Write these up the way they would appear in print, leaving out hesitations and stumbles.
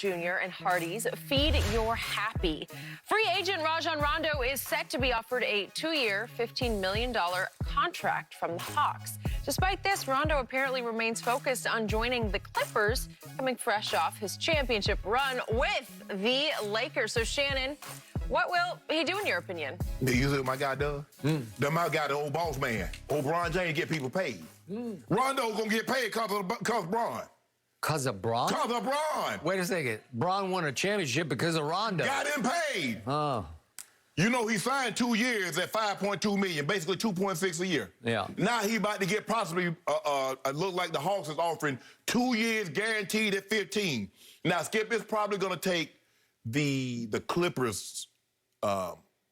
Jr. and Hardee's. Feed your happy. Free agent Rajon Rondo is set to be offered a 2-year, $15 million contract from the Hawks. Despite this, Rondo apparently remains focused on joining the Clippers, coming fresh off his championship run with the Lakers. So, Shannon, what will he do in your opinion? You see what my guy does? My guy, the old boss man. Old Bron James get people paid. Rondo gonna get paid because of Bron. Because of Bron? Because of Bron. Wait a second. Bron won a championship because of Rondo. Got him paid. Oh. You know, he signed 2 years at $5.2 million, basically $2.6 a year. Yeah. Now he about to get possibly, look like the Hawks is offering 2 years guaranteed at 15. Now, Skip, it's probably going to take the Clippers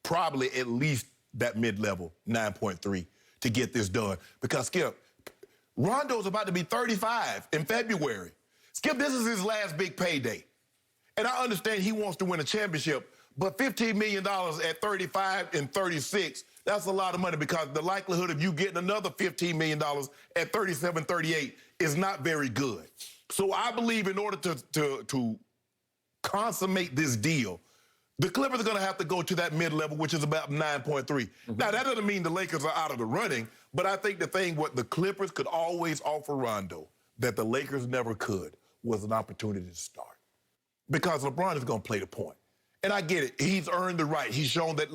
probably at least that mid-level, 9.3, to get this done. Because, Skip, Rondo's about to be 35 in February. Skip, this is his last big payday. And I understand he wants to win a championship, but $15 million at 35 and 36, that's a lot of money because the likelihood of you getting another $15 million at 37, 38 is not very good. So I believe in order to consummate this deal, the Clippers are going to have to go to that mid-level, which is about 9.3. Now, that doesn't mean the Lakers are out of the running, but I think the thing what the Clippers could always offer Rondo that the Lakers never could was an opportunity to start. Because LeBron is going to play the point. And I get it. He's earned the right. He's shown that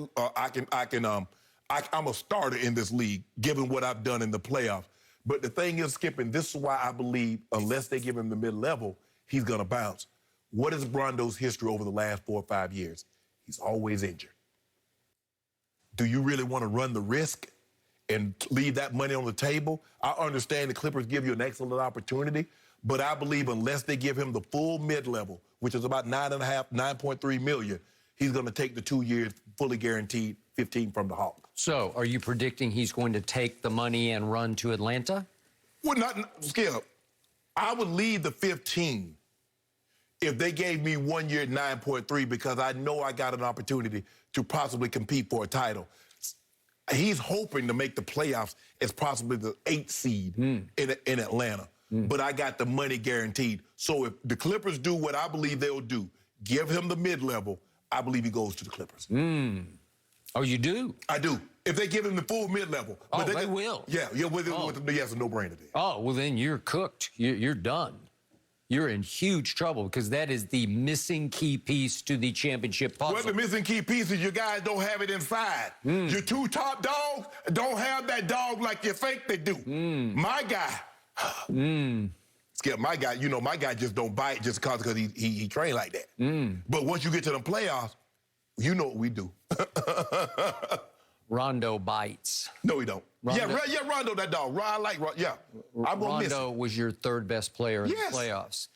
I'm a starter in this league, given what I've done in the playoffs. But the thing is, Skip, and this is why I believe unless they give him the mid-level, he's going to bounce. What is Rondo's history over the last 4 or 5 years? He's always injured. Do you really want to run the risk and leave that money on the table? I understand the Clippers give you an excellent opportunity, but I believe unless they give him the full mid-level, which is about 9.3 million, he's going to take the 2 years fully guaranteed 15 from the Hawks. So, are you predicting he's going to take the money and run to Atlanta? Well, not Skip. I would leave the 15 if they gave me 1 year at 9.3 because I know I got an opportunity to possibly compete for a title. He's hoping to make the playoffs as possibly the 8th seed in Atlanta. But I got the money guaranteed. So if the Clippers do what I believe they'll do, give him the mid-level, I believe he goes to the Clippers. Oh, you do? I do. If they give him the full mid-level. Oh, they will? Yeah, yes, a no-brainer there. Oh, well, then you're cooked. You're done. You're in huge trouble because that is the missing key piece to the championship puzzle. Well, the missing key piece is you guys don't have it inside. Your 2 top dogs don't have that dog like you think they do. My guy... Skip, my guy, you know, my guy just don't bite just because he trained like that. But once you get to the playoffs, you know what we do. Rondo bites. No, he don't. Rondo. Yeah, Rondo, that dog. I like Rondo. Yeah, I'm gonna miss him. Rondo was your 3rd best player in the playoffs.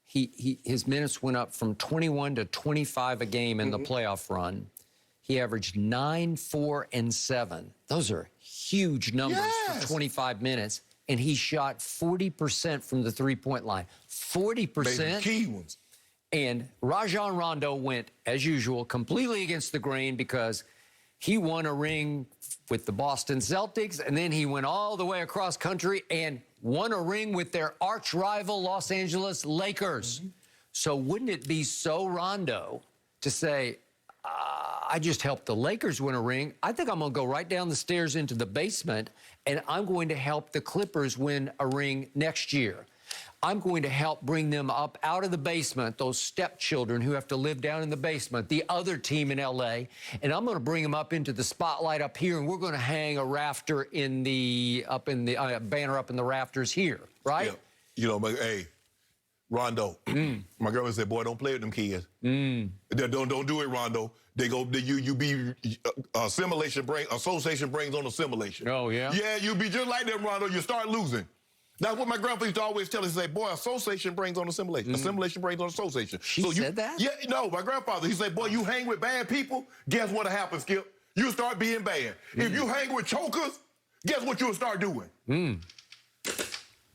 His minutes went up from 21 to 25 a game in the playoff run. He averaged 9, 4, and 7. Those are huge numbers for 25 minutes. And he shot 40% from the three-point line. 40%. Key ones. And Rajon Rondo went, as usual, completely against the grain because he won a ring with the Boston Celtics, and then he went all the way across country and won a ring with their arch-rival Los Angeles Lakers. So wouldn't it be so Rondo to say, I just helped the Lakers win a ring. I think I'm going to go right down the stairs into the basement, and I'm going to help the Clippers win a ring next year. I'm going to help bring them up out of the basement, those stepchildren who have to live down in the basement, the other team in L.A., and I'm going to bring them up into the spotlight up here, and we're going to hang a rafter in the, banner up in the rafters here, right? Yeah. You know, hey, Rondo, my girl said, boy, don't play with them kids. Don't do it, Rondo. They go, you be, association brings on assimilation. Oh, yeah? Yeah, you be just like them, Rondo. You start losing. That's what my grandpa used to always tell us. He said, boy, association brings on assimilation. Assimilation brings on association. She said that? Yeah, no, my grandfather. He said, boy, you hang with bad people, guess what'll happen, Skip? You start being bad. If you hang with chokers, guess what you'll start doing?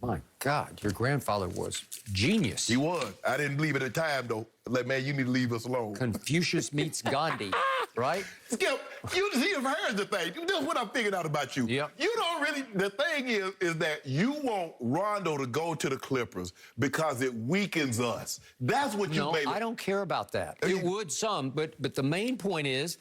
My God, your grandfather was genius. He was. I didn't believe it at the time, though. Like, man, you need to leave us alone. Confucius meets Gandhi. right? Skip, you see, here's the thing. This is what I figured out about you. Yep. You don't really, the thing is that you want Rondo to go to the Clippers because it weakens us. That's what you made. I don't care about that. It would some, but the main point is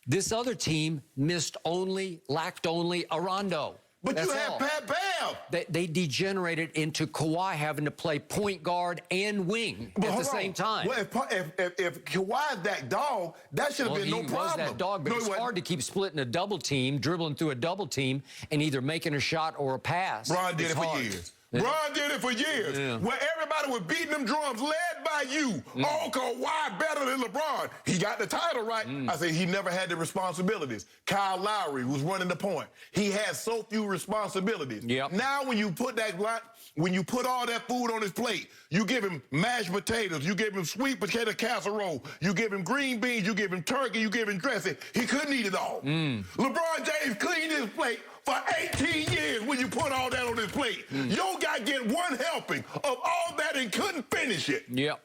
this other team lacked only a Rondo. But That's you had all. Pat Bev. They degenerated into Kawhi having to play point guard and wing at the same time. Well, if Kawhi's that dog, that should have been no problem. He was that dog, but it's hard to keep splitting a double team, dribbling through a double team, and either making a shot or a pass. Bron did it for years. Yeah. Bron did it for years. Yeah. Where everybody was beating them drums led by you. Oh, Kawhi better than LeBron. He got the title right. I said he never had the responsibilities. Kyle Lowry was running the point. He had so few responsibilities. Yep. Now when you put all that food on his plate, you give him mashed potatoes, you give him sweet potato casserole, you give him green beans, you give him turkey, you give him dressing. He couldn't eat it all. LeBron James cleaned his plate for 18 years when you put all that on his plate. Your guy get one helping of all that and couldn't finish it. Yep.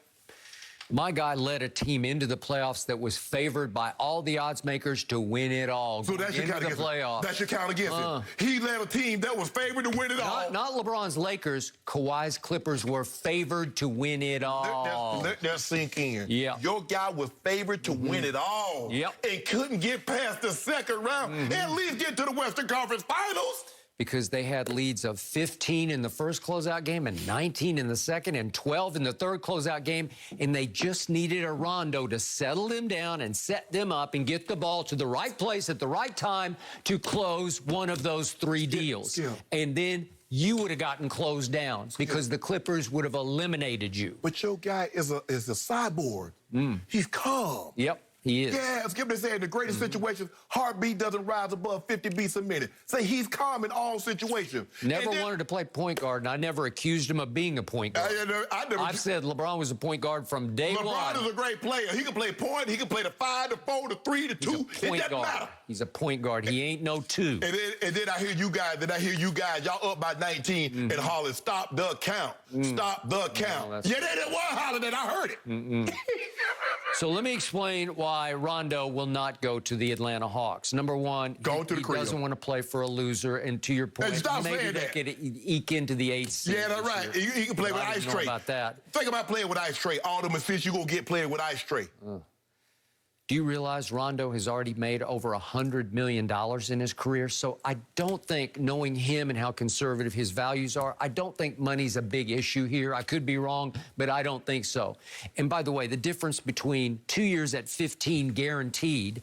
My guy led a team into the playoffs that was favored by all the odds makers to win it all. So that should count against him. That should count against him. He led a team that was favored to win it all. Not LeBron's Lakers. Kawhi's Clippers were favored to win it all. Let that sink in. Yeah. Your guy was favored to win it all. Yep. And couldn't get past the second round and at least get to the Western Conference Finals. Because they had leads of 15 in the first closeout game and 19 in the second and 12 in the third closeout game, and they just needed a Rondo to settle them down and set them up and get the ball to the right place at the right time to close one of those three deals. Yeah. And then you would have gotten closed down because the Clippers would have eliminated you. But your guy is a cyborg. He's calm. Yep. He is. Yeah, Skip they said in the greatest situations, heartbeat doesn't rise above 50 beats a minute. Say he's calm in all situations. Never wanted to play point guard, and I never accused him of being a point guard. I've said LeBron was a point guard from day one. LeBron is a great player. He can play point. He can play the 5, the 4, the 3, the 2. It doesn't matter. He's a point guard. He ain't no 2. And then I hear you guys, y'all up by 19 and holler, stop the count. Stop the count. Yeah, they was hollering and I heard it. So let me explain why Rondo will not go to the Atlanta Hawks. Number one, he doesn't want to play for a loser. And to your point, maybe they could eke into the 8th seed. Yeah, that's right. He can play with Ice Tray. About that. Think about playing with Ice Tray. All them assists you going to get playing with Ice Tray. Do you realize Rondo has already made over $100 million in his career? So I don't think, knowing him and how conservative his values are, I don't think money's a big issue here. I could be wrong, but I don't think so. And by the way, the difference between 2 years at 15 guaranteed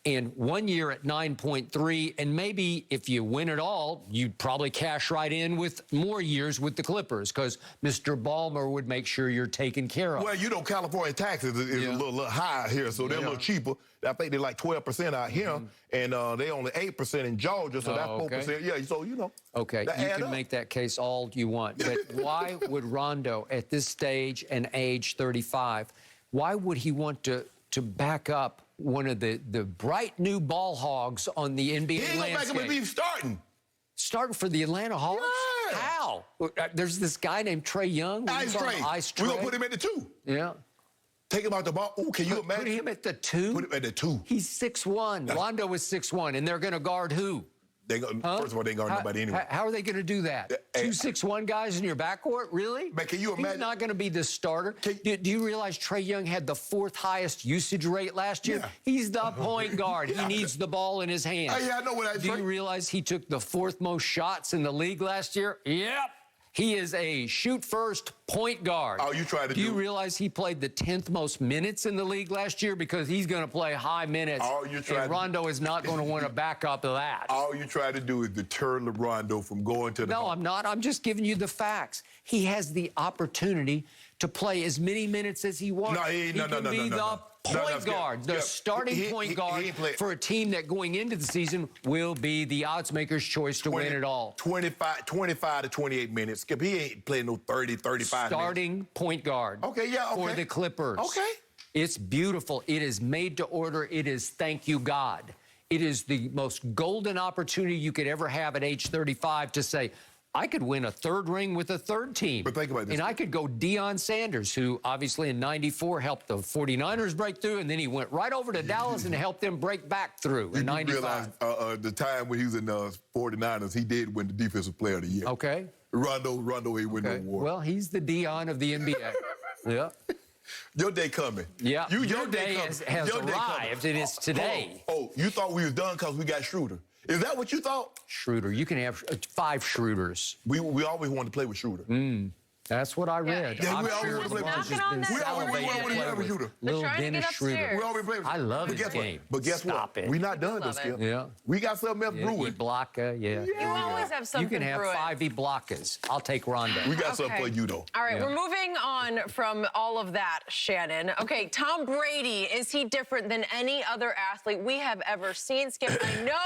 and 1 year at 9.3, and maybe if you win it all, you'd probably cash right in with more years with the Clippers because Mr. Ballmer would make sure you're taken care of. Well, you know, California taxes is a little high here, so they're a little cheaper. I think they're like 12% out here, and they only 8% in Georgia, so that's 4%. Yeah, so, you know. Okay, you can make that case all you want, but why would Rondo, at this stage and age 35, why would he want to back up one of the bright new ball hogs on the NBA landscape? He ain't gonna back him if he's starting. Starting for the Atlanta Hawks? Yeah. How? There's this guy named Trae Young. Ice Tray. We're gonna put him at the 2. Yeah. Take him out the ball. Ooh, can you imagine? Put him at the 2? Put him at the 2. He's 6'1". Rondo is 6'1", and they're going to guard who? First of all, they ain't guarding nobody anyway. How are they going to do that? 2 6'1" guys in your backcourt? Really? Man, can you imagine? He's not going to be the starter. Do you realize Trae Young had the 4th highest usage rate last year? Yeah. He's the point guard. He needs the ball in his hands. Yeah, I know what I Do you realize he took the 4th most shots in the league last year? Yep. He is a shoot-first point guard. Oh, you tried to do you realize he played the 10th most minutes in the league last year because he's going to play high minutes? And Rondo is not going to want to back up of that. All you try to do is deter Rondo from going to the No, I'm not. I'm just giving you the facts. He has the opportunity to play as many minutes as he wants. No, he can be the point guard, the starting point guard for a team that going into the season will be the odds maker's choice to win it all. 25 to 28 minutes. Skip, he ain't playing no 30, 35 Starting minutes. point guard. Okay, yeah, okay. For the Clippers. Okay. It's beautiful. It is made to order. It is thank you, God. It is the most golden opportunity you could ever have at age 35 to say, I could win a third ring with a third team. But think about this. And I could go Deion Sanders, who obviously in '94 helped the 49ers break through, and then he went right over to Dallas and helped them break back through in '95. Realize the time when he was in the 49ers, he did win the Defensive Player of the Year. Okay. Rondo ain't win no Okay. award. Well, he's the Deion of the NBA. Yeah. Your day coming. Yeah. Your day coming. has Your day arrived. coming. It is today. Oh, you thought we was done because we got Schroeder. Is that what you thought? Schroeder. You can have 5 Schroeders. We always wanted to play with Schroeder. That's what I read. Yeah, I'm we always sure wanted to play Lamar's with just been Schroeder. We always salivating wanted to to play play with with Schroeder. little trying to Dennis get Schroeder. upstairs. We always play with I love But his guess what? game. But guess Stop what? it. We not done, though, Love it. Skip. Yeah. We got something else Yeah, brewing. Ibaka, yeah. You always have You something can have brewing. 5 Iblakas. I'll take Rondo. We got something for you, though. All right, Yeah. we're moving on from all of that, Shannon. Okay, Tom Brady, is he different than any other athlete we have ever seen? Skip, I know